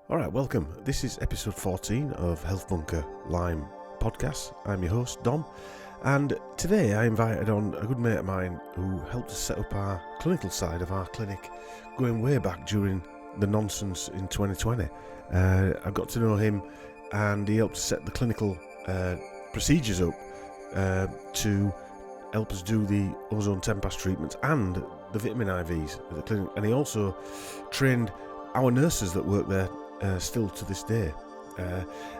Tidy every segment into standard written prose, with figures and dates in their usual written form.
Alright, welcome. This is episode 14 of Health Bunker Lime podcast. I'm your host, Dom, and today I invited on a good mate of mine who helped us set up our clinical side of our clinic going way back during the nonsense in 2020. I got to know him and he helped set the clinical procedures up to help us do the ozone TEMPAS treatments and the vitamin IVs at the clinic, and he also trained our nurses that work there still to this day.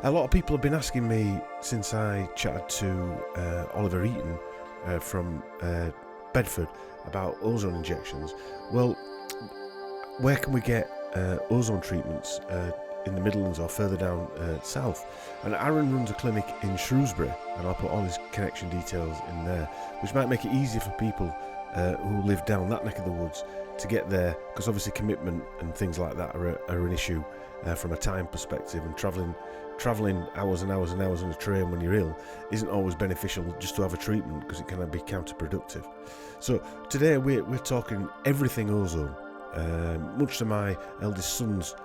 A lot of people have been asking me since I chatted to Oliver Eaton from Bedford about ozone injections. Well, where can we get ozone treatments in the Midlands or further down south? And Arron runs a clinic in Shrewsbury, and I'll put all his connection details in there, which might make it easier for people who live down that neck of the woods to get there, because obviously commitment and things like that are an issue from a time perspective, and travelling hours and hours and hours on a train when you're ill isn't always beneficial just to have a treatment, because it can be counterproductive. So today we're talking everything ozone, much to my eldest son's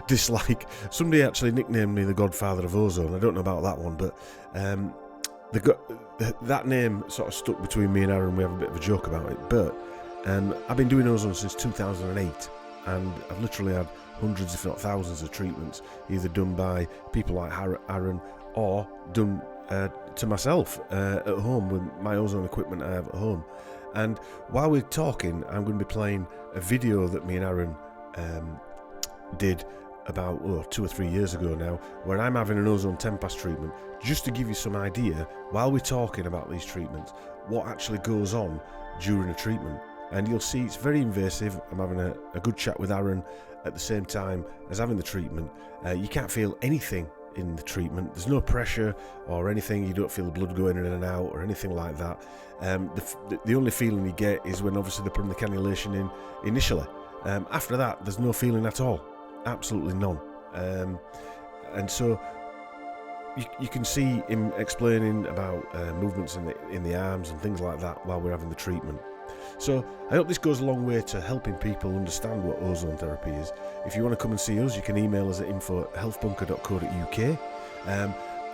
dislike. Somebody actually nicknamed me the Godfather of Ozone. I don't know about that one, but that name sort of stuck between me and Arron. We have a bit of a joke about it, but I've been doing ozone since 2008, and I've literally had hundreds if not thousands of treatments, either done by people like Arron or done to myself at home with my ozone equipment I have at home. And while we're talking, I'm going to be playing a video that me and Arron did about 2 or 3 years ago now, where I'm having an ozone TEMPAS treatment, just to give you some idea, while we're talking about these treatments, what actually goes on during a treatment. And you'll see it's very invasive. I'm having a good chat with Arron at the same time as having the treatment. You can't feel anything in the treatment. There's no pressure or anything. You don't feel the blood going in and out or anything like that. The only feeling you get is when obviously they're putting the cannulation in initially. After that, there's no feeling at all. Absolutely none. And so you can see him explaining about movements in the arms and things like that while we're having the treatment. So I hope this goes a long way to helping people understand what ozone therapy is. If you want to come and see us, you can email us at info@healthbunker.co.uk.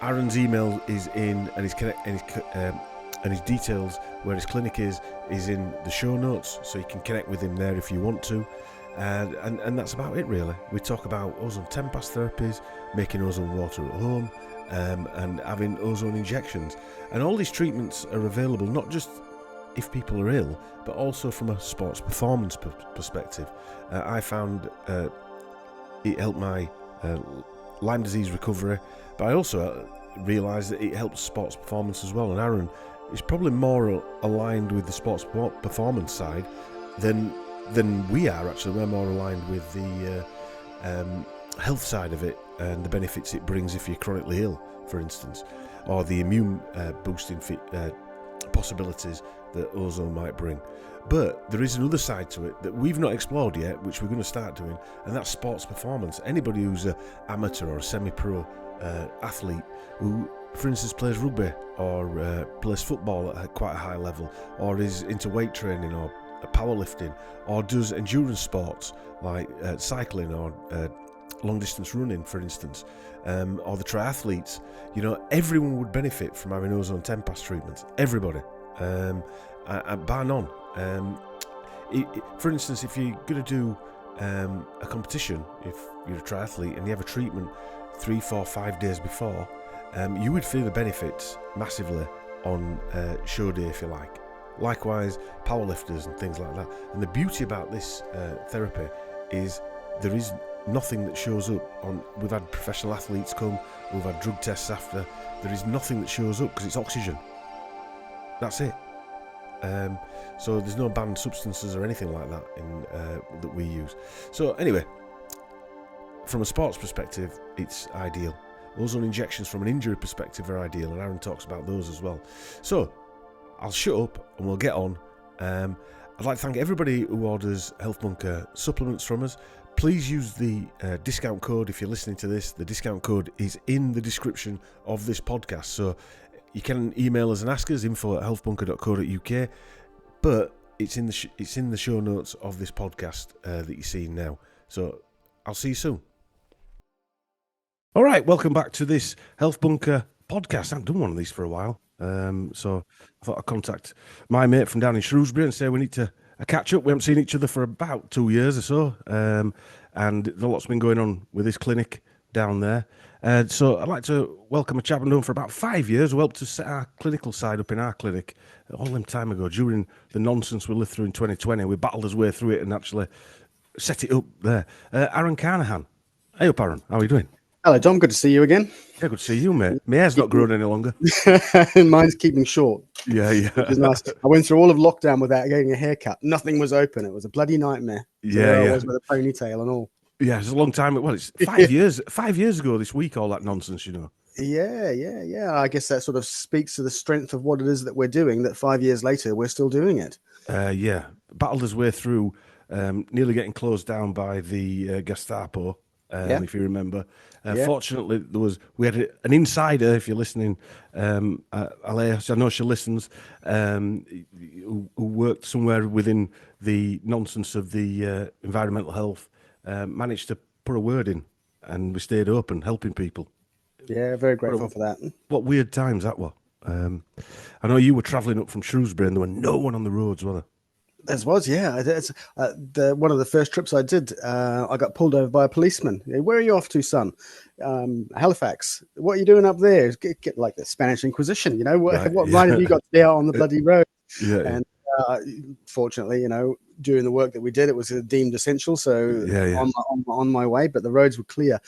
Aaron's email is in, and his details where his clinic is in the show notes, so you can connect with him there if you want to. And that's about it really. We talk about ozone TEMPAS therapies, making ozone water at home, and having ozone injections. And all these treatments are available not just if people are ill, but also from a sports performance perspective. I found it helped my Lyme disease recovery, but I also realised that it helps sports performance as well. And Arron is probably more aligned with the sports performance side than we are. Actually, we're more aligned with the health side of it and the benefits it brings if you're chronically ill, for instance, or the immune boosting possibilities that ozone might bring. But there is another side to it that we've not explored yet, which we're going to start doing, and that's sports performance. Anybody who's an amateur or a semi-pro athlete who, for instance, plays rugby or plays football at quite a high level, or is into weight training or powerlifting, or does endurance sports like cycling or long distance running, for instance, or the triathletes, everyone would benefit from having ozone TEMPAS treatments. Everybody, bar none. For instance, if you're going to do a competition, if you're a triathlete and you have a treatment 3, 4, 5 days before, you would feel the benefits massively on show day, if you like. Likewise, powerlifters and things like that. And the beauty about this therapy is there is nothing that shows up on. We've had professional athletes come, we've had drug tests after. There is nothing that shows up because it's oxygen. That's it. So there's no banned substances or anything like that that we use. So anyway, from a sports perspective, it's ideal. Ozone injections from an injury perspective are ideal, and Arron talks about those as well. So I'll shut up and we'll get on. I'd like to thank everybody who orders Health Bunker supplements from us. Please use the discount code if you're listening to this. The discount code is in the description of this podcast. So you can email us and ask us, info@healthbunker.co.uk, but it's in the show notes of this podcast that you're seeing now. So I'll see you soon. All right, welcome back to this Health Bunker podcast. I haven't done one of these for a while. So I thought I'd contact my mate from down in Shrewsbury and say we need to catch up. We haven't seen each other for about 2 years or so. And there's a lot's been going on with this clinic down there. So I'd like to welcome a chap I've known for about 5 years who helped us set our clinical side up in our clinic all them time ago during the nonsense we lived through in 2020. We battled our way through it and actually set it up there. Arron Carnahan. Hey up, Arron. How are you doing? Hello, Dom. Good to see you again. Yeah, good to see you, mate. My hair's not growing any longer. Mine's keeping short. Yeah. Which is nice. I went through all of lockdown without getting a haircut. Nothing was open. It was a bloody nightmare. So I was with a ponytail and all. Yeah, it's a long time. Well, it's 5 years. 5 years ago this week, all that nonsense, you know. Yeah. I guess that sort of speaks to the strength of what it is that we're doing, that 5 years later, we're still doing it. Battled his way through, nearly getting closed down by the Gestapo, if you remember. Fortunately, we had an insider, if you're listening, Alea, I know she listens, who worked somewhere within the nonsense of the environmental health, managed to put a word in, and we stayed open, helping people. Yeah, very grateful for that. What weird times that were. I know you were travelling up from Shrewsbury and there were no one on the roads, were there? There was, yeah. It's, one of the first trips I did, I got pulled over by a policeman. Where are you off to, son? Halifax. What are you doing up there? Get like the Spanish Inquisition, you know? What right have you got to be out on the bloody road? And fortunately, you know, during the work that we did, it was deemed essential. So on my way, but the roads were clear.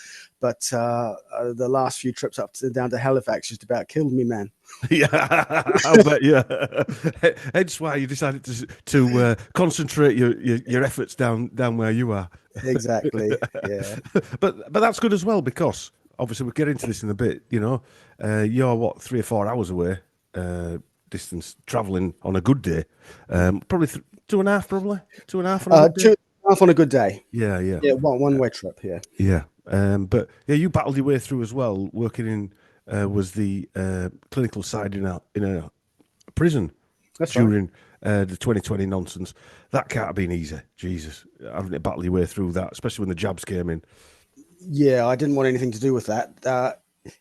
But the last few trips down to Halifax just about killed me, man. Yeah, I'll bet. Yeah, hence why you decided to concentrate your efforts down where you are. Exactly. Yeah, but that's good as well, because obviously we'll get into this in a bit. You know, you're what, 3 or 4 hours away, distance traveling on a good day, probably 2.5, probably 2.5 on a good day. 2.5 on a good day. Yeah. One way trip. Yeah. But yeah, you battled your way through as well, working in was the clinical side in a prison. That's during the 2020 nonsense. That can't have been easy. Jesus, having to battle your way through that, especially when the jabs came in. Yeah, I didn't want anything to do with that.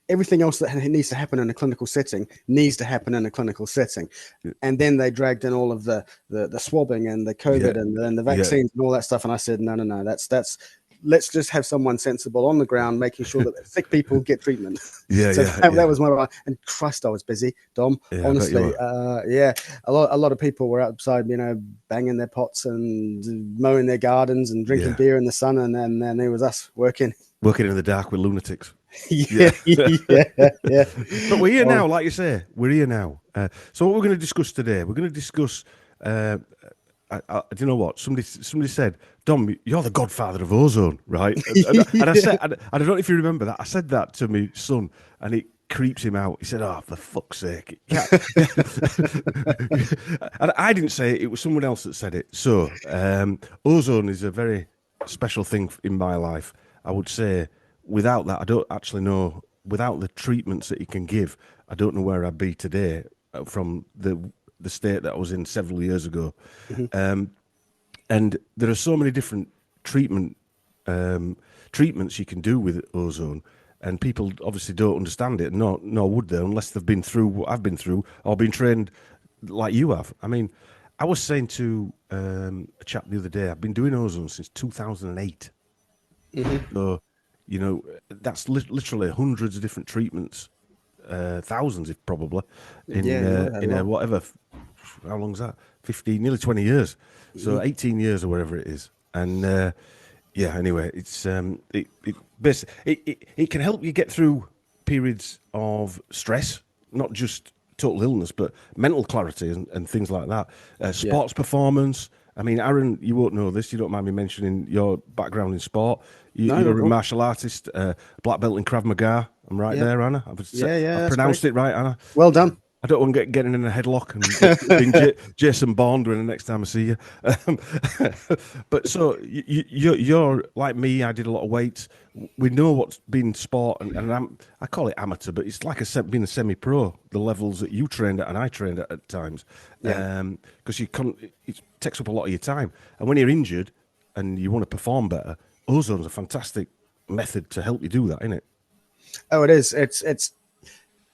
Everything else that needs to happen in a clinical setting needs to happen in a clinical setting. And then they dragged in all of the swabbing and the COVID and the vaccines and all that stuff. And I said, no, that's let's just have someone sensible on the ground, making sure that sick people get treatment. That was my right. And Christ, I was busy, Dom. Honestly, a lot of people were outside, you know, banging their pots and mowing their gardens and drinking beer in the sun, and then there was us working in the dark with lunatics. Yeah. But we're here now, like you say. We're here now. So what we're going to discuss today? We're going to discuss. Do you know what? Somebody said, Dom, you're the godfather of ozone, right? And I said, I don't know if you remember that. I said that to my son, and it creeps him out. He said, "Oh, for fuck's sake!" And I didn't say it; it was someone else that said it. So, ozone is a very special thing in my life. I would say, without that, I don't actually know. Without the treatments that he can give, I don't know where I'd be today from the state that I was in several years ago. And there are so many different treatments you can do with ozone, and people obviously don't understand it, nor would they, unless they've been through what I've been through or been trained like you have. I mean, I was saying to a chap the other day, I've been doing ozone since 2008. So, you know, that's literally hundreds of different treatments, thousands, if probably, in whatever. How long's that? 15, nearly 20 years. So 18 years or whatever it is. And anyway, it's it can help you get through periods of stress, not just total illness, but mental clarity and things like that. Sports performance. I mean, Arron, you won't know this. You don't mind me mentioning your background in sport. You're a martial artist, black belt in Krav Maga. I'm right there, Anna. I've pronounced it right, Anna. Well done. I don't want to getting in a headlock and being Jason Bourne when the next time I see you. But so you're like me. I did a lot of weights. We know what's been sport, and I call it amateur, but it's like being a semi-pro. The levels that you trained at and I trained at times, because it takes up a lot of your time. And when you're injured and you want to perform better, Ozone's a fantastic method to help you do that, isn't it? Oh, it is.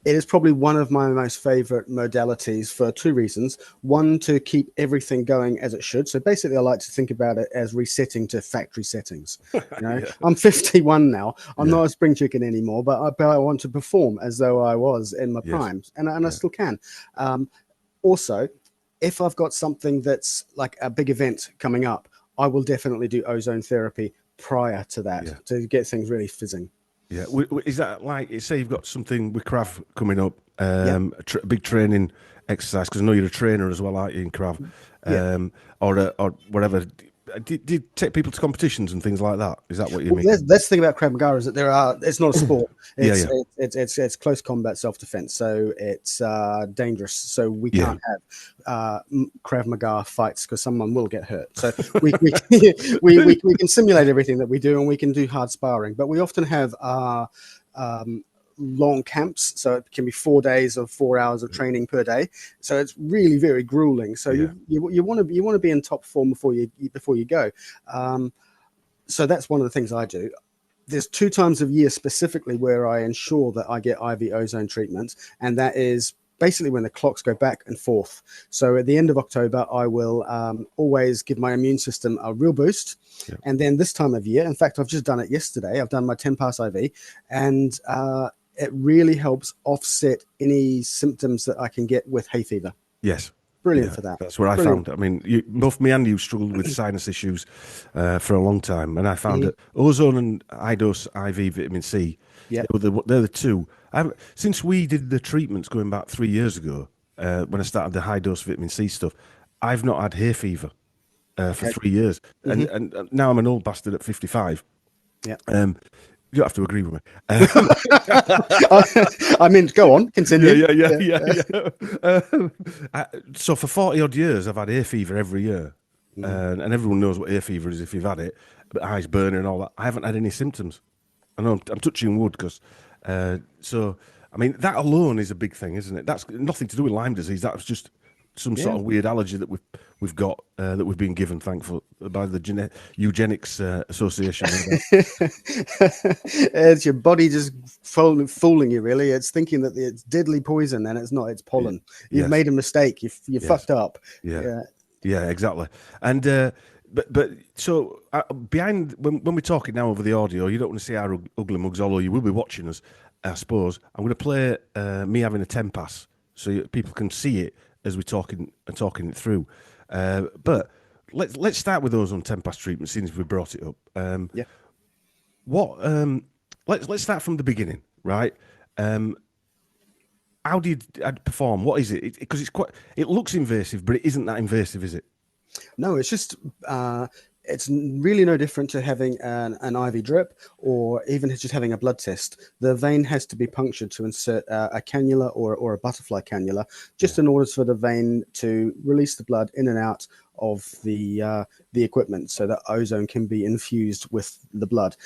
It is probably one of my most favorite modalities for two reasons. One, to keep everything going as it should. So basically, I like to think about it as resetting to factory settings. Yeah. I'm 51 now. I'm Yeah. not a spring chicken anymore, but I want to perform as though I was in my Yes. prime, and I still can. Also, if I've got something that's like a big event coming up, I will definitely do ozone therapy prior to that to get things really fizzing. Yeah, is that like, say you've got something with Krav coming up, Yeah. a big training exercise, because I know you're a trainer as well, aren't you, in Krav, or whatever. Do you take people to competitions and things like that? Is that what you mean? That's the thing about Krav Maga is that it's not a sport. It's close combat self-defense, so it's dangerous. So we can't have Krav Maga fights because someone will get hurt. So we can simulate everything that we do, and we can do hard sparring. But we often have long camps, so it can be 4 days of 4 hours of training per day, so it's really very grueling. So you want to be in top form before you go. So that's one of the things I do. There's 2 times a year specifically where I ensure that I get IV ozone treatment, and that is basically when the clocks go back and forth. So at the end of October, I will always give my immune system a real boost. And then this time of year, in fact, I've just done it yesterday. I've done my 10 pass IV, and it really helps offset any symptoms that I can get with hay fever. Yes. Brilliant for that. That's what I found. I mean, both me and you struggled with sinus issues for a long time, and I found that ozone and high dose IV vitamin C, they're the two. Since we did the treatments going back 3 years ago, when I started the high dose vitamin C stuff, I've not had hay fever for 3 years, and now I'm an old bastard at 55. Yeah. You don't have to agree with me. I mean, go on, continue. So for 40 odd years, I've had hay fever every year, and everyone knows what hay fever is if you've had it. But eyes burning and all that. I haven't had any symptoms. I know I'm touching wood because. So I mean, that alone is a big thing, isn't it? That's nothing to do with Lyme disease. That's just some sort of weird allergy that we've got that we've been given, thankful by the Eugenics Association. It's your body just fooling you, really. It's thinking that it's deadly poison, and it's not. It's pollen. You've made a mistake. You fucked up. Yeah, exactly. And but so behind when we're talking now over the audio, you don't want to see our ugly mugs, although you will be watching us, I suppose. I'm going to play me having a 10 pass so people can see it as we're talking it through. But let's start with those on 10 pass treatment since we brought it up. Let's start from the beginning, right? How did I perform? What is it? Because it looks invasive, but it isn't that invasive, is it? No, it's just it's really no different to having an IV drip or even just having a blood test. The vein has to be punctured to insert a cannula or a butterfly cannula, just in order for the vein to release the blood in and out of the equipment, so that ozone can be infused with the blood.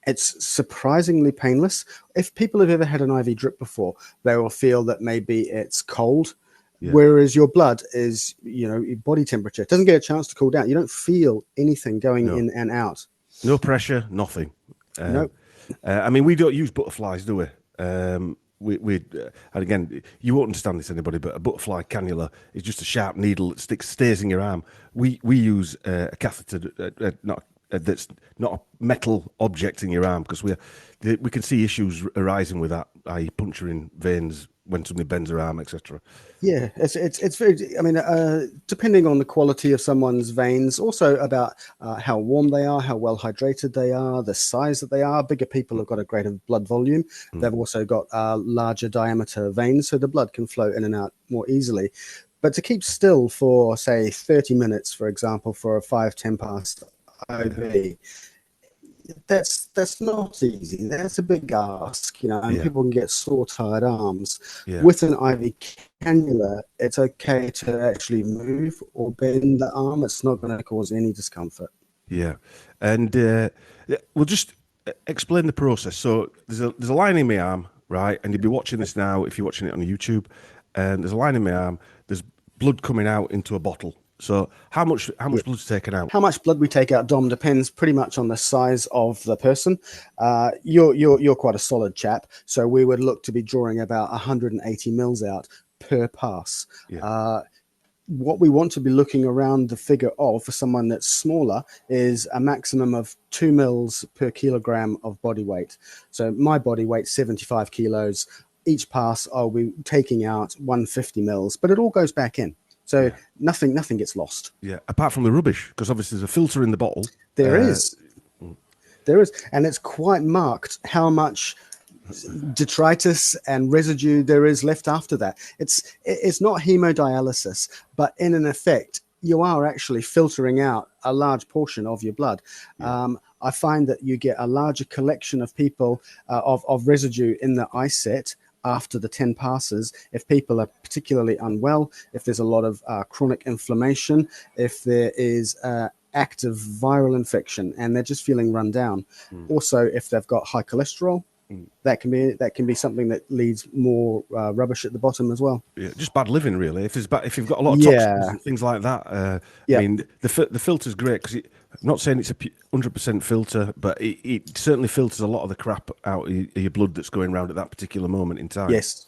It's surprisingly painless. If people have ever had an IV drip before, they will feel that maybe it's cold. Whereas your blood is, your body temperature. It doesn't get a chance to cool down. You don't feel anything going in and out. No pressure, nothing. Nope. I mean, we don't use butterflies, do we? And again, you won't understand this, anybody, but a butterfly cannula is just a sharp needle that stays in your arm. We use a catheter, that's not a metal object in your arm, because we can see issues arising with that, i.e. puncturing veins when somebody bends their arm, etc. Yeah, it's very. I mean, depending on the quality of someone's veins, also about how warm they are, how well hydrated they are, the size that they are. Bigger people have got a greater blood volume. They've also got larger diameter veins, so the blood can flow in and out more easily. But to keep still for, say, 30 minutes, for example, for a 5-10 pass IV, that's not easy. That's a big ask, and people can get sore, tired arms. With an IV cannula, it's okay to actually move or bend the arm. It's not going to cause any discomfort. And we'll just explain the process. So there's a line in my arm, right? And you'll be watching this now if you're watching it on YouTube. And there's a line in my arm. There's blood coming out into a bottle, So how much blood's taken out? How much blood we take out, Dom, depends pretty much on the size of the person. You're quite a solid chap, so we would look to be drawing about 180 mils out per pass. Yeah. What we want to be looking around the figure of for someone that's smaller is a maximum of 2 mils per kilogram of body weight. So my body weight, 75 kilos. Each pass, I'll be taking out 150 mils, but it all goes back in. So nothing gets lost. Yeah, apart from the rubbish, because obviously there's a filter in the bottle. There is, and it's quite marked how much detritus and residue there is left after that. It's not hemodialysis, but in an effect, you are actually filtering out a large portion of your blood. I find that you get a larger collection of people of residue in the eye set after the 10 passes. If people are particularly unwell, if there's a lot of chronic inflammation, if there is active viral infection and they're just feeling run down. Also, if they've got high cholesterol, that can be something that leads more rubbish at the bottom as well. Yeah, just bad living, really. If you've got a lot of toxins and things like that. I mean, the filter's great because I'm not saying it's a 100% filter, but it certainly filters a lot of the crap out of your blood that's going around at that particular moment in time. Yes.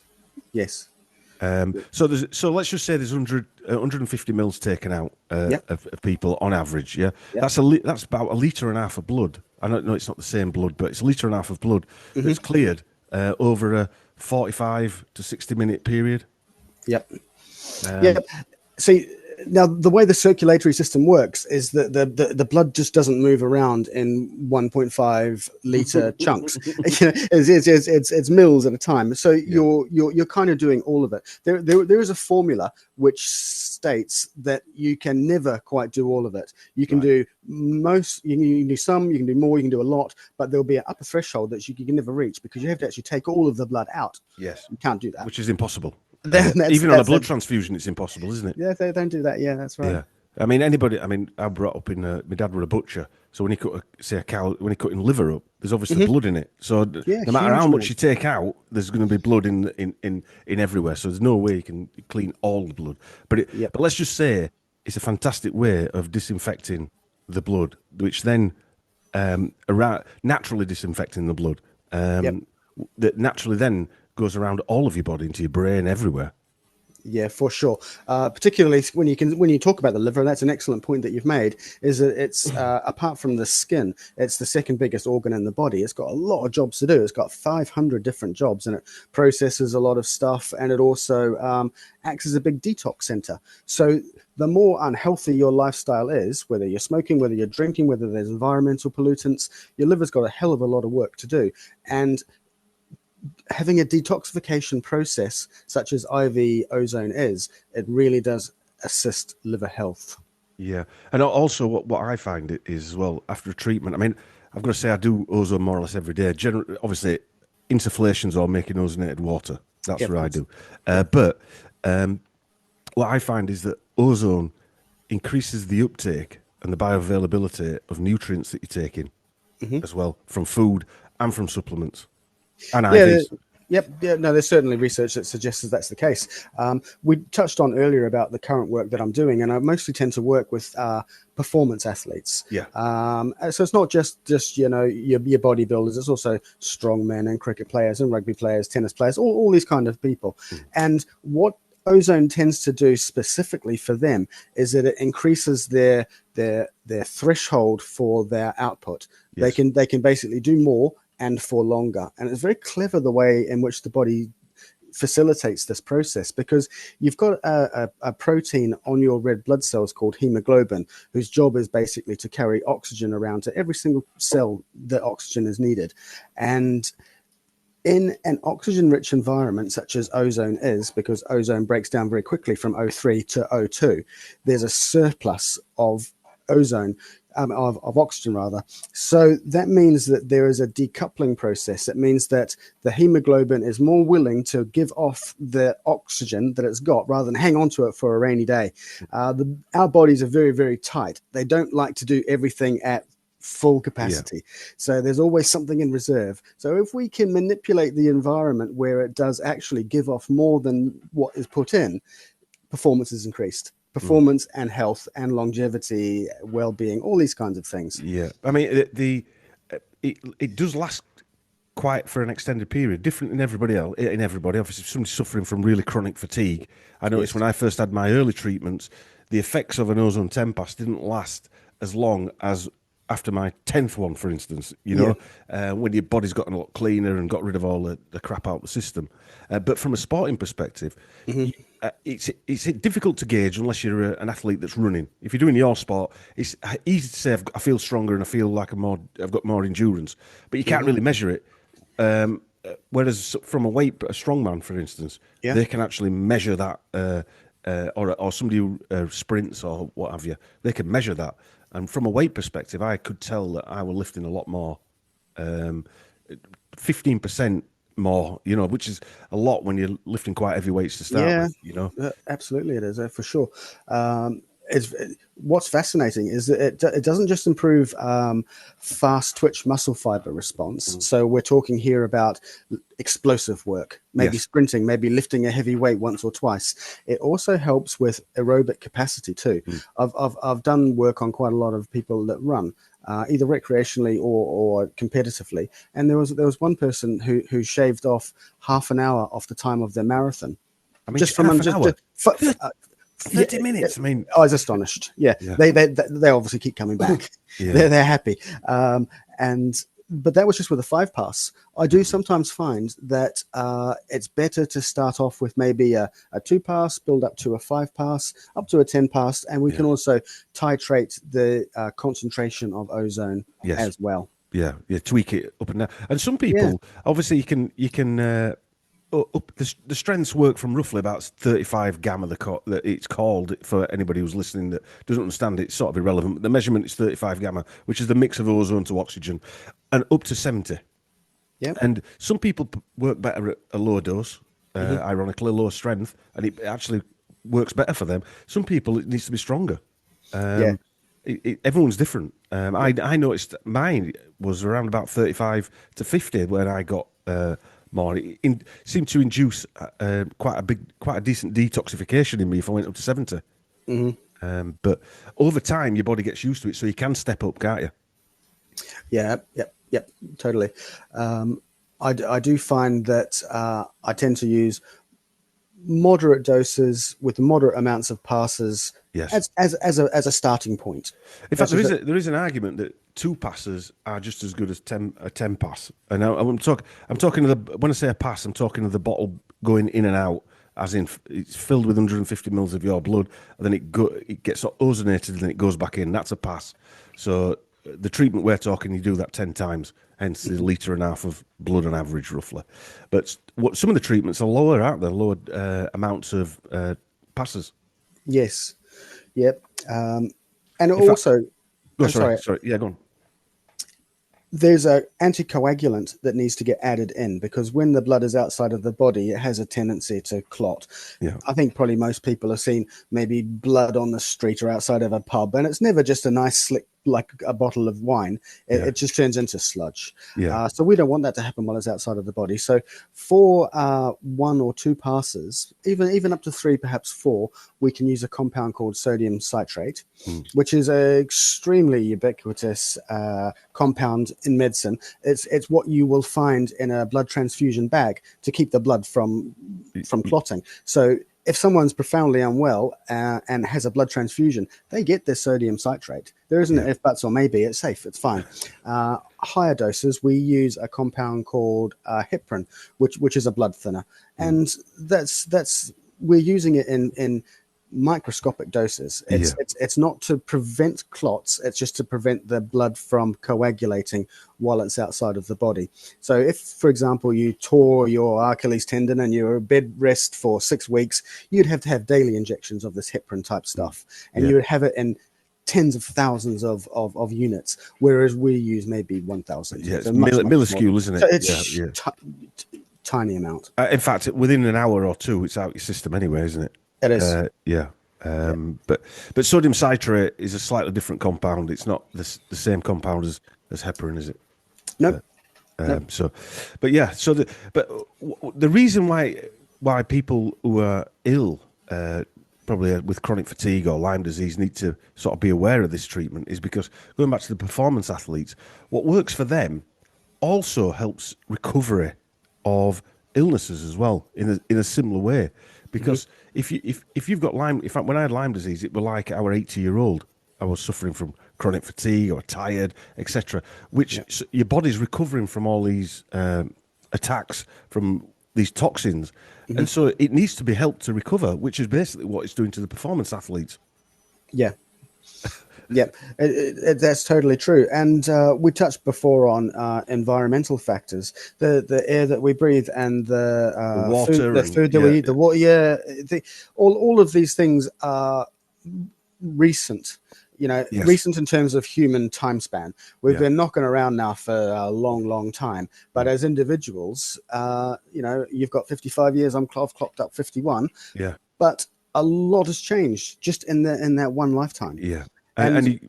So let's just say there's 150 mils taken out of people on average. Yeah, that's about a litre and a half of blood. I don't know, it's not the same blood, but it's a litre and a half of blood that's cleared over a 45 to 60 minute period. Yep. See, now the way the circulatory system works is that the blood just doesn't move around in 1.5 liter chunks. It's mils at a time. So you're kind of doing all of it. There is a formula which states that you can never quite do all of it. You can do most, you can do some, you can do more, you can do a lot, but there'll be an upper threshold that you can never reach because you have to actually take all of the blood out. Yes. You can't do that. Which is impossiable. Even on a blood transfusion, it's impossible, isn't it? Yeah, they don't do that. Yeah, that's right. Yeah. I mean, I brought up in, my dad was a butcher. So when he cut, a cow, when he cut in liver up, there's obviously blood in it. So no matter how much you take out, there's going to be blood in everywhere. So there's no way you can clean all the blood. But let's just say it's a fantastic way of disinfecting the blood, which then naturally disinfecting the blood. That naturally then goes around all of your body, into your brain, everywhere. Yeah, for sure. Particularly when you talk about the liver, that's an excellent point that you've made. Is that it's apart from the skin, it's the second biggest organ in the body. It's got a lot of jobs to do. It's got 500 different jobs, and it processes a lot of stuff, and it also acts as a big detox center. So the more unhealthy your lifestyle is, whether you're smoking, whether you're drinking, whether there's environmental pollutants, your liver's got a hell of a lot of work to do. And having a detoxification process such as IV ozone is, it really does assist liver health. Yeah. And also what I find is, as well, after a treatment, I mean, I've got to say I do ozone more or less every day. Generally, obviously, insufflations or making ozonated water. That's what I do. But what I find is that ozone increases the uptake and the bioavailability of nutrients that you're taking as well, from food and from supplements. And IVs. No, there's certainly research that suggests that that's the case. We touched on earlier about the current work that I'm doing, and I mostly tend to work with performance athletes. Yeah. So it's not just your bodybuilders. It's also strongmen and cricket players and rugby players, tennis players, all these kind of people. And what ozone tends to do specifically for them is that it increases their threshold for their output. Yes. They can basically do more and for longer. And it's very clever the way in which the body facilitates this process, because you've got a protein on your red blood cells called hemoglobin, whose job is basically to carry oxygen around to every single cell that oxygen is needed. And in an oxygen-rich environment, such as ozone is, because ozone breaks down very quickly from O3 to O2, there's a surplus of ozone, of oxygen rather. So that means that there is a decoupling process. It means that the hemoglobin is more willing to give off the oxygen that it's got rather than hang on to it for a rainy day. Our bodies are very, very tight. They don't like to do everything at full capacity. So there's always something in reserve. So if we can manipulate the environment where it does actually give off more than what is put in, performance is increased. performance and health and longevity, well-being, all these kinds of things. Yeah, I mean it does last quite for an extended period, different in everybody else. In everybody, obviously, if somebody's suffering from really chronic fatigue, I noticed when I first had my early treatments, the effects of an ozone 10 pass didn't last as long as after my 10th one, for instance. You know, when your body's gotten a lot cleaner and got rid of all the crap out of the system. But from a sporting perspective, it's difficult to gauge unless you're an athlete that's running. If you're doing your sport, it's easy to say I feel stronger and I feel like I've got more endurance, but you can't really measure it. Whereas from a strongman, for instance, they can actually measure that, or somebody who sprints or what have you, they can measure that. And from a weight perspective, I could tell that I was lifting a lot more, 15% more, you know, which is a lot when you're lifting quite heavy weights to start with, you know. Absolutely, it is for sure. What's fascinating is that it doesn't just improve fast twitch muscle fiber response. So we're talking here about explosive work, maybe sprinting, maybe lifting a heavy weight once or twice. It also helps with aerobic capacity too. I've done work on quite a lot of people that run, either recreationally or competitively. And there was one person who shaved off half an hour off the time of their marathon. I mean, just from an hour. 30 minutes. I mean, I was astonished. They obviously keep coming back. They're happy. But that was just with a 5 pass. I do sometimes find that it's better to start off with maybe a 2 pass, build up to a 5 pass, up to a 10 pass, and we can also titrate the concentration of ozone as well. Yeah, tweak it up and down. And some people, obviously, you can. The strengths work from roughly about 35 gamma. That it's called, for anybody who's listening that doesn't understand it, it's sort of irrelevant. But the measurement is 35 gamma, which is the mix of ozone to oxygen, and up to 70. Yeah. And some people work better at a lower dose, ironically, lower strength, and it actually works better for them. Some people, it needs to be stronger. Everyone's different. I noticed mine was around about 35 to 50 when I got more. It seemed to induce quite a decent detoxification in me if I went up to 70. But over time, your body gets used to it, so you can step up, can't you? Yep, totally. I do find that I tend to use moderate doses with moderate amounts of passes as a starting point. In fact, there is an argument that 2 passes are just as good as a 10 pass. And I'm talking when I say a pass, I'm talking of the bottle going in and out, as in it's filled with 150 mils of your blood, and then it gets ozonated and then it goes back in. That's a pass. So the treatment we're talking, you do that 10 times, hence the litre and a half of blood on average, roughly. But some of the treatments are lower, aren't they? Lower amounts of passes. Yes. Yep. And also... Sorry. Yeah, go on. There's an anticoagulant that needs to get added in, because when the blood is outside of the body, it has a tendency to clot. Yeah. I think probably most people have seen maybe blood on the street or outside of a pub, and it's never just a nice slick, like a bottle of wine. It just turns into sludge. So we don't want that to happen while it's outside of the body. So for 1 or 2 passes, even up to 3, perhaps 4, we can use a compound called sodium citrate, which is an extremely ubiquitous compound in medicine. It's what you will find in a blood transfusion bag to keep the blood from clotting. So if someone's profoundly unwell and has a blood transfusion, they get their sodium citrate. There isn't an if, buts, or maybe. It's safe. It's fine. Higher doses, we use a compound called heparin, which is a blood thinner, and we're using it in microscopic doses. It's not to prevent clots, it's just to prevent the blood from coagulating while it's outside of the body. So if, for example, you tore your Achilles tendon and you're bed rest for 6 weeks, you'd have to have daily injections of this heparin type stuff, and you would have it in tens of thousands of units, whereas we use maybe 1,000. It's minuscule, isn't it? So it's tiny amount. In fact, within an hour or 2, it's out your system anyway, isn't it? It is. But sodium citrate is a slightly different compound. It's not the same compound as heparin, is it? Nope. So the reason why people who are ill probably with chronic fatigue or Lyme disease need to sort of be aware of this treatment is because going back to the performance athletes, what works for them also helps recovery of illnesses as well in a similar way. Because if you've got Lyme, in fact, when I had Lyme disease, it was like our 80-year-old. I was suffering from chronic fatigue or tired, etc. Which your body's recovering from all these attacks from these toxins, and so it needs to be helped to recover, which is basically what it's doing to the performance athletes. Yeah. Yeah, that's totally true. And we touched before on environmental factors, the air that we breathe and the water, food that we eat, the water. Yeah, all of these things are recent. Recent in terms of human time span. We've been knocking around now for a long, long time. But as individuals, you've got 55 years. I've clocked up 51. Yeah. But a lot has changed just in that one lifetime. Yeah.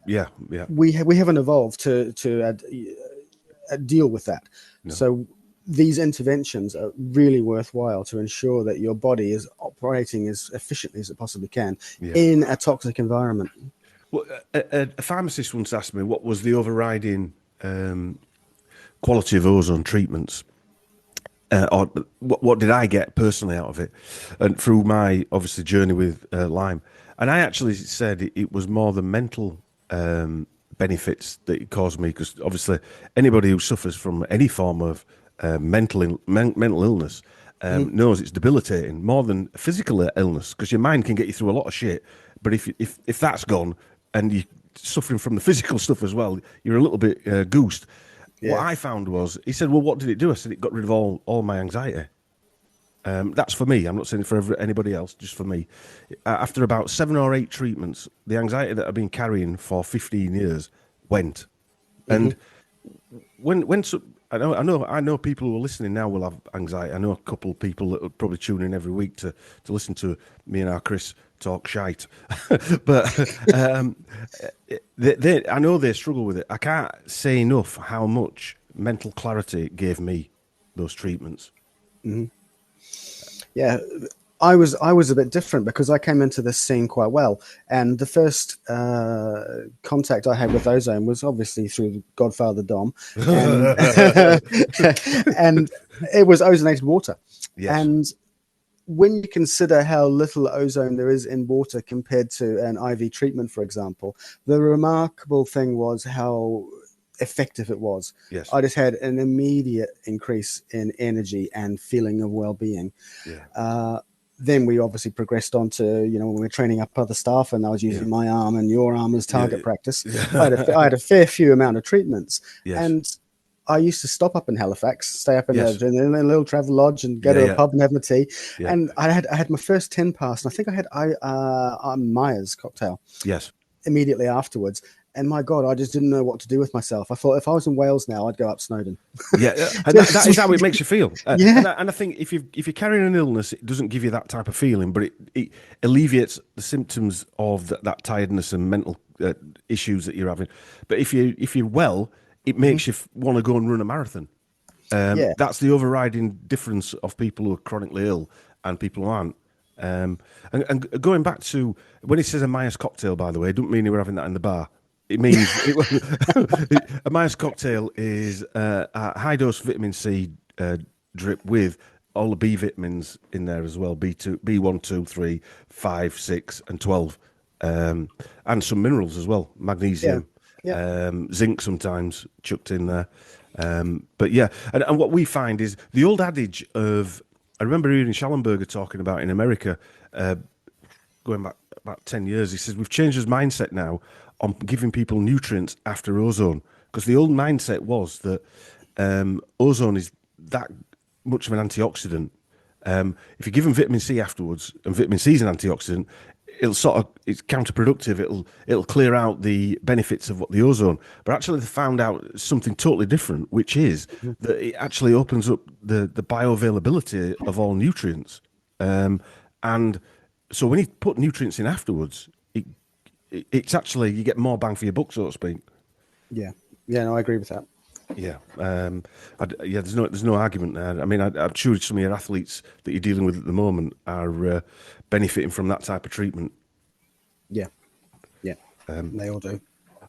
Yeah. We haven't evolved to deal with that. No. So these interventions are really worthwhile to ensure that your body is operating as efficiently as it possibly can in a toxic environment. Well, a pharmacist once asked me what was the overriding quality of ozone treatments, or what did I get personally out of it, and through my obviously journey with Lyme. And I actually said it was more the mental benefits that it caused me, because obviously anybody who suffers from any form of mental illness knows it's debilitating more than physical illness, because your mind can get you through a lot of shit. But if that's gone and you're suffering from the physical stuff as well, you're a little bit goosed. Yeah. What I found was, he said, well, what did it do? I said, it got rid of all my anxiety. That's for me. I'm not saying it for anybody else, just for me. After about 7 or 8 treatments, the anxiety that I've been carrying for 15 years went. And I know people who are listening now will have anxiety. I know a couple of people that will probably tune in every week to listen to me and our Chris talk shite. But I know they struggle with it. I can't say enough how much mental clarity it gave me, those treatments. Mm-hmm. Yeah, I was a bit different because I came into this scene quite well, and the first contact I had with Ozone was obviously through Godfather Dom, and, and it was ozonated water. Yes. And when you consider how little ozone there is in water compared to an IV treatment, for example, the remarkable thing was how effective it was. Yes. I just had an immediate increase in energy and feeling of well-being. Yeah. Then we obviously progressed on to, when we were training up other staff, and I was using my arm and your arm as target practice. I had a fair few amount of treatments. Yes. And I used to stop up in Halifax, stay up in a little travel lodge and go to a pub and have my tea. Yeah. And I had my first 10 pass, and I think I had Myers cocktail. Yes. Immediately afterwards. And my God, I just didn't know what to do with myself. I thought if I was in Wales now, I'd go up Snowdon. Yeah, and that is how it makes you feel. And I think if you're carrying an illness, it doesn't give you that type of feeling, but it alleviates the symptoms of that tiredness and mental issues that you're having. But if you're well, it makes you want to go and run a marathon. That's the overriding difference of people who are chronically ill and people who aren't. And going back to when he says a Myers cocktail, by the way, it doesn't mean you were having that in the bar. It means a Myers cocktail is a high dose vitamin C drip with all the B vitamins in there as well. B2, B1, 2, 3, 5, 6, and 12, and some minerals as well. Magnesium, zinc sometimes chucked in there. But yeah, and what we find is the old adage of, I remember hearing Schallenberger talking about in America, going back about 10 years, he says, we've changed his mindset now on giving people nutrients after ozone, because the old mindset was that ozone is that much of an antioxidant. If you give them vitamin C afterwards, and vitamin C is an antioxidant, it's counterproductive. It'll clear out the benefits of what the ozone. But actually, they found out something totally different, which is that it actually opens up the bioavailability of all nutrients. And so when you put nutrients in afterwards, it's actually, you get more bang for your buck, so to speak. Yeah, no, I agree with that. Yeah, there's no argument there. I mean, I'm sure some of your athletes that you're dealing with at the moment are benefiting from that type of treatment. Yeah, yeah, they all do.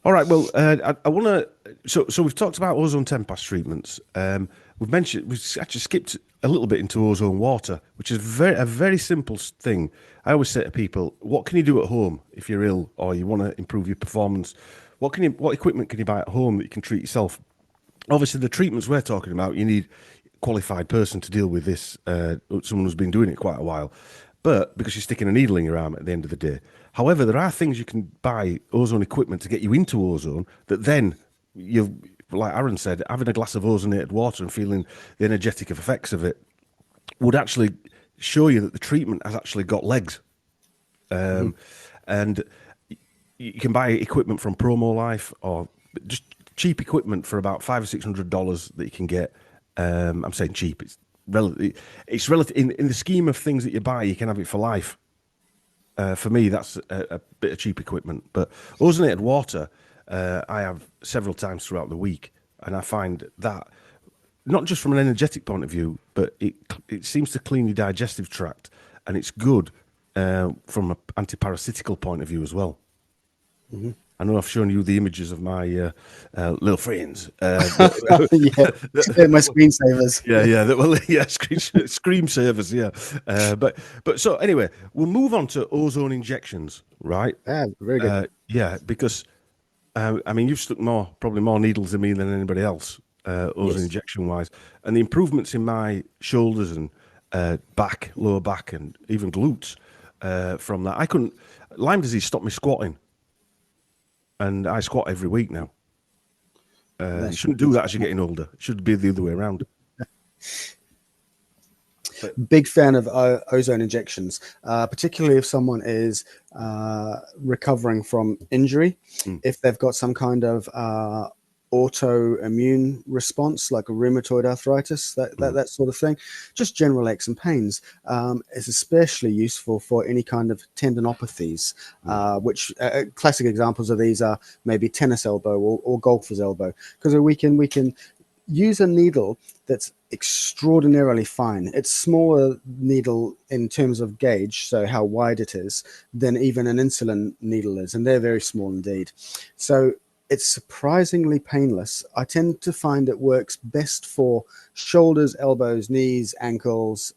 All right, well, I want to. So we've talked about ozone 10 pass treatments. We've actually skipped a little bit into ozone water, which is a very simple thing. I always say to people, what can you do at home if you're ill or you want to improve your performance? What equipment can you buy at home that you can treat yourself? Obviously, the treatments we're talking about, you need a qualified person to deal with this, someone who's been doing it quite a while. But because you're sticking a needle in your arm at the end of the day. However, there are things you can buy ozone equipment to get you into ozone that then like Arron said, having a glass of ozonated water and feeling the energetic effects of it would actually show you that the treatment has actually got legs. And you can buy equipment from Promo Life or just cheap equipment for about $500 or $600 that you can get. I'm saying cheap. It's relative in the scheme of things that you buy. You can have it for life. For me, that's a bit of cheap equipment. But ozonated water, I have several times throughout the week, and I find that not just from an energetic point of view, but it seems to clean your digestive tract, and it's good from an antiparasitical point of view as well. Mm-hmm. I know I've shown you the images of my little friends. Yeah, my screensavers. Scream savers. Yeah, but so anyway, we'll move on to ozone injections, right? Yeah, very good. Because I mean, you've stuck probably more needles in me than anybody else, ozone injection wise, and the improvements in my shoulders and back, lower back, and even glutes from that. Lyme disease stopped me squatting. And I squat every week now. You shouldn't do that as you're getting older. It should be the other way around. Big fan of ozone injections, particularly if someone is recovering from injury, if they've got some kind of autoimmune response, like a rheumatoid arthritis, that sort of thing. Just general aches and pains is especially useful for any kind of tendinopathies, which classic examples of these are maybe tennis elbow or golfer's elbow, because we can use a needle that's extraordinarily fine. It's smaller needle in terms of gauge, so how wide it is, than even an insulin needle is, and they're very small indeed. So it's surprisingly painless. I tend to find it works best for shoulders, elbows, knees, ankles.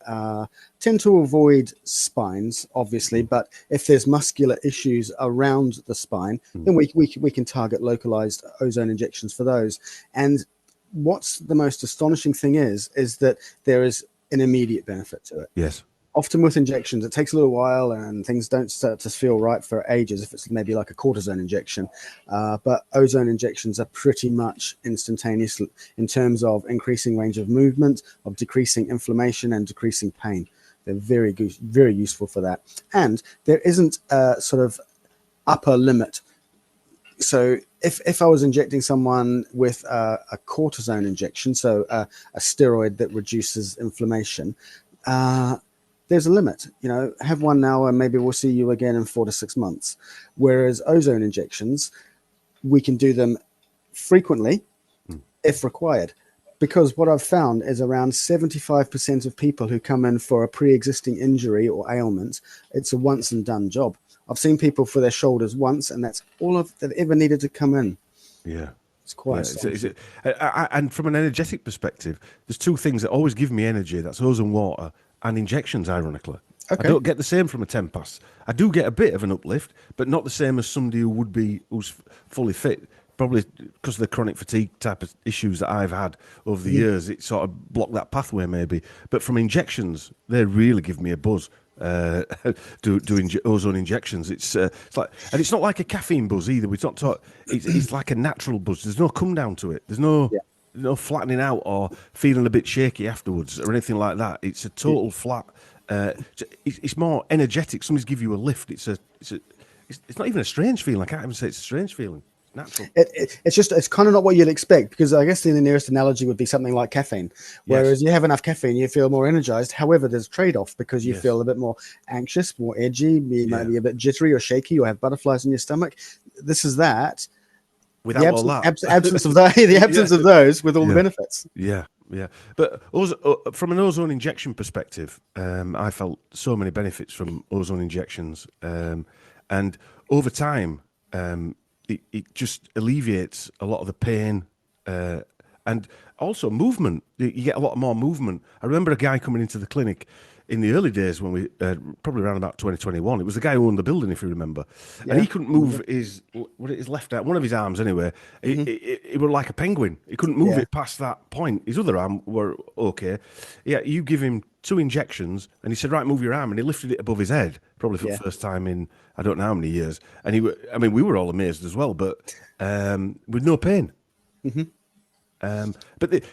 Tend to avoid spines, obviously, but if there's muscular issues around the spine, then we can target localized ozone injections for those. And what's the most astonishing thing is that there is an immediate benefit to it. Yes. Often with injections, it takes a little while and things don't start to feel right for ages if it's maybe like a cortisone injection. But ozone injections are pretty much instantaneous in terms of increasing range of movement, of decreasing inflammation and decreasing pain. They're very good, very useful for that. And there isn't a sort of upper limit. So if I was injecting someone with a cortisone injection, so a steroid that reduces inflammation, there's a limit. Have one now and maybe we'll see you again in 4 to 6 months. Whereas ozone injections, we can do them frequently if required. Because what I've found is around 75% of people who come in for a pre-existing injury or ailment, it's a once and done job. I've seen people for their shoulders once, and that's all they've ever needed to come in. Yeah. It's quite and from an energetic perspective, there's two things that always give me energy. That's ozone water and injections, ironically. Okay. I don't get the same from a 10 pass. I do get a bit of an uplift, but not the same as somebody who's fully fit. Probably because of the chronic fatigue type of issues that I've had over the years, it sort of blocked that pathway maybe. But from injections, they really give me a buzz. Doing ozone injections, it's like, and it's not like a caffeine buzz either. We don't talk. It's like a natural buzz. There's no come down to it. There's no flattening out or feeling a bit shaky afterwards or anything like that. It's a total flat. It's more energetic. Somebody's give you a lift. It's not even a strange feeling. I can't even say it's a strange feeling. Natural. It's kind of not what you'd expect, because I guess the nearest analogy would be something like caffeine, whereas you have enough caffeine, you feel more energized. However, there's a trade-off because you feel a bit more anxious, more edgy, you might be a bit jittery or shaky or have butterflies in your stomach. This is that without all that. Absence of the absence of those with all the benefits. Yeah, yeah. But from an ozone injection perspective, I felt so many benefits from ozone injections, and over time, it just alleviates a lot of the pain, and also movement. You get a lot more movement. I remember a guy coming into the clinic in the early days when we probably around about 2021. It was the guy who owned the building, if you remember, and he couldn't move his left arm, one of his arms anyway. It was like a penguin. He couldn't move it past that point. His other arm were okay. Yeah, you give him 2 injections, and he said, "Right, move your arm," and he lifted it above his head, probably for the first time in I don't know how many years. And we were all amazed as well, but with no pain. But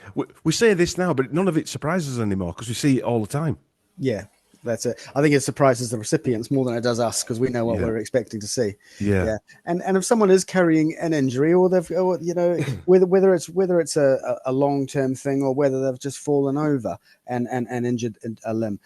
we say this now, but none of it surprises us anymore because we see it all the time. Yeah, that's it. I think it surprises the recipients more than it does us because we know what we're expecting to see. Yeah. And if someone is carrying an injury, or they've, or, you know, whether it's a long term thing or whether they've just fallen over and injured a limb,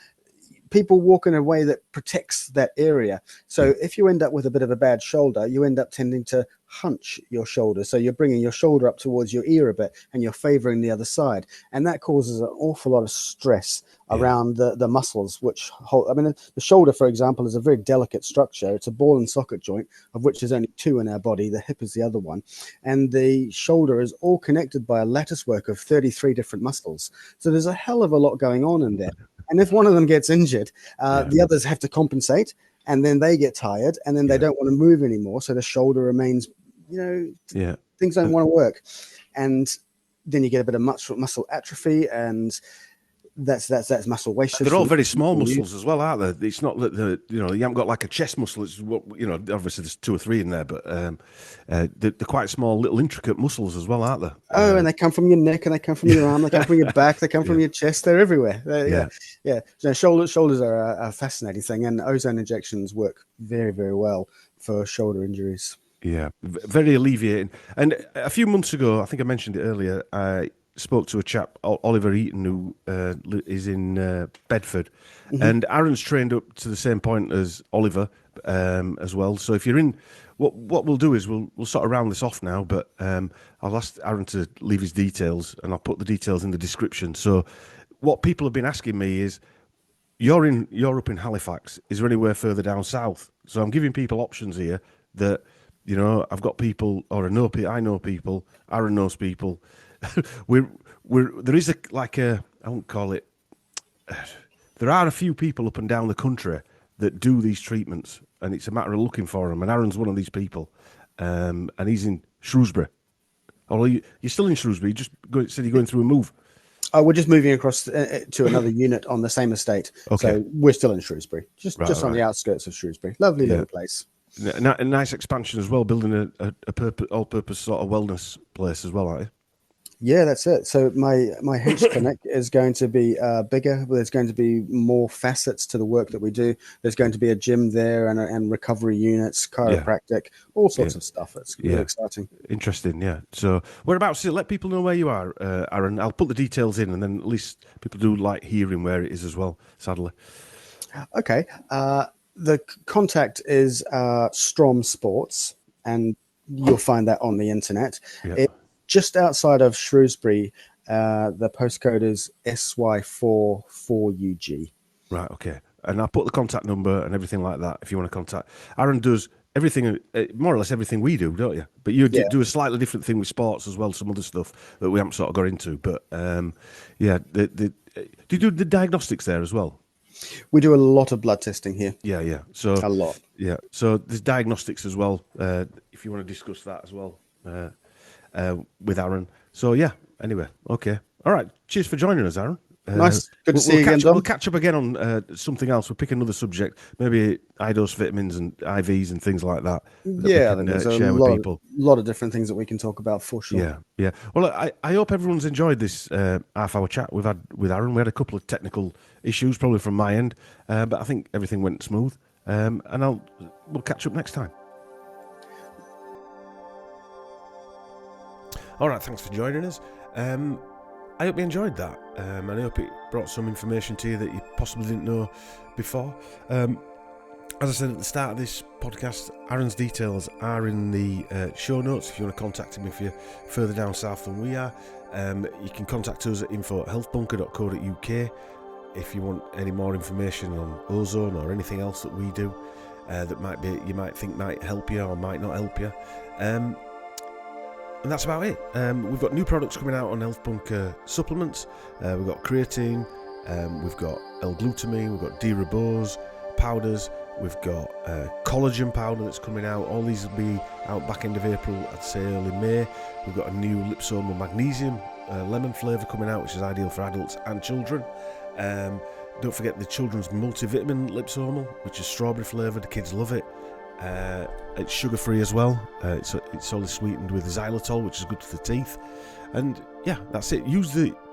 people walk in a way that protects that area. So if you end up with a bit of a bad shoulder, you end up tending to hunch your shoulder. So you're bringing your shoulder up towards your ear a bit and you're favoring the other side. And that causes an awful lot of stress around the muscles, which hold, I mean, the shoulder, for example, is a very delicate structure. It's a ball and socket joint, of which there's only 2 in our body. The hip is the other one. And the shoulder is all connected by a lattice work of 33 different muscles. So there's a hell of a lot going on in there. And if one of them gets injured, the others have to compensate, and then they get tired, and then they don't want to move anymore. So the shoulder remains, things don't want to work. And then you get a bit of muscle atrophy, and that's muscle waste. They're all very small muscles as well, aren't they? It's not that you haven't got like a chest muscle. It's obviously there's 2 or 3 in there, but they're quite small, little intricate muscles as well, aren't they? Oh, and they come from your neck, and they come from your arm, they come from your back, they come from your chest. They're everywhere. So shoulders are a fascinating thing, and ozone injections work very, very well for shoulder injuries. Yeah, very alleviating. And a few months ago, I think I mentioned it earlier, I spoke to a chap, Oliver Eaton, who is in Bedford, and Arron's trained up to the same point as Oliver as well. So if you're in, what we'll do is we'll sort of round this off now, but I'll ask Arron to leave his details, and I'll put the details in the description. So what people have been asking me is, you're up in Halifax, is there anywhere further down south? So I'm giving people options here that, I've got people, or I know people, Arron knows people. There is I won't call it. There are a few people up and down the country that do these treatments, and it's a matter of looking for them. And Arron's one of these people, and he's in Shrewsbury. Oh, you're still in Shrewsbury? You said you're going through a move. Oh, we're just moving across to another unit on the same estate. Okay. So we're still in Shrewsbury, just on the outskirts of Shrewsbury. Lovely little place. A nice expansion as well, building a all-purpose sort of wellness place as well, aren't you? Yeah, that's it. So my hench clinic is going to be bigger. There's going to be more facets to the work that we do. There's going to be a gym there and recovery units, chiropractic, all sorts of stuff. It's really exciting. Interesting, yeah. So whereabouts? Let people know where you are, Arron. I'll put the details in, and then at least people do like hearing where it is as well, sadly. Okay. The contact is Strom Sports, and you'll find that on the internet. Yeah. Just outside of Shrewsbury, the postcode is SY44UG. Right, okay. And I'll put the contact number and everything like that if you want to contact. Arron does everything, more or less everything we do, don't you? But you do a slightly different thing with sports as well, some other stuff that we haven't sort of got into. But, do you do the diagnostics there as well? We do a lot of blood testing here. Yeah. So a lot. Yeah. So there's diagnostics as well, if you want to discuss that as well. With Arron. So anyway, okay. All right. Cheers for joining us, Arron. Nice. Good to see you again, Dom. We'll catch up again on something else. We'll pick another subject, maybe iDose vitamins and IVs and things like that. I think there's a lot of different things that we can talk about for sure. Yeah. Well, I hope everyone's enjoyed this half-hour chat we've had with Arron. We had a couple of technical issues, probably from my end, but I think everything went smooth. And we'll catch up next time. All right, thanks for joining us. I hope you enjoyed that. And I hope it brought some information to you that you possibly didn't know before. As I said at the start of this podcast, Arron's details are in the show notes if you want to contact him if you're further down south than we are. You can contact us at info@healthbunker.co.uk if you want any more information on Ozone or anything else that we do that you might think might help you or might not help you. And that's about it. We've got new products coming out on Health Bunker supplements. We've got creatine, we've got L-glutamine, we've got D-ribose powders, we've got collagen powder that's coming out. All these will be out back end of April, I'd say early May. We've got a new liposomal magnesium lemon flavour coming out, which is ideal for adults and children. Don't forget the children's multivitamin liposomal, which is strawberry flavoured. The kids love it. It's sugar free as well. It's only sweetened with xylitol, which is good for the teeth. And yeah, that's it.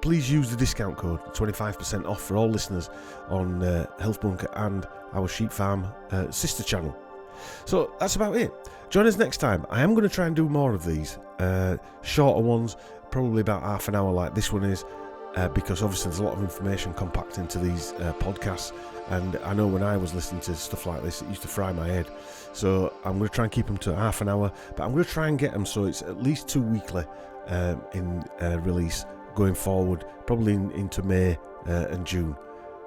Please use the discount code 25% off for all listeners on Health Bunker and our Sheep Farm sister channel. So that's about it. Join us next time. I am going to try and do more of these shorter ones, probably about half an hour like this one is, because obviously there's a lot of information compact into these podcasts, and I know when I was listening to stuff like this it used to fry my head. So I'm going to try and keep them to half an hour, but I'm going to try and get them so it's at least 2 weekly in release going forward, probably into May and June.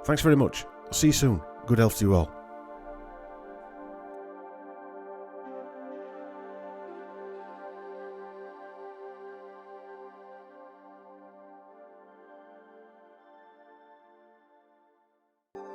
Thanks very much. I'll see you soon. Good health to you all.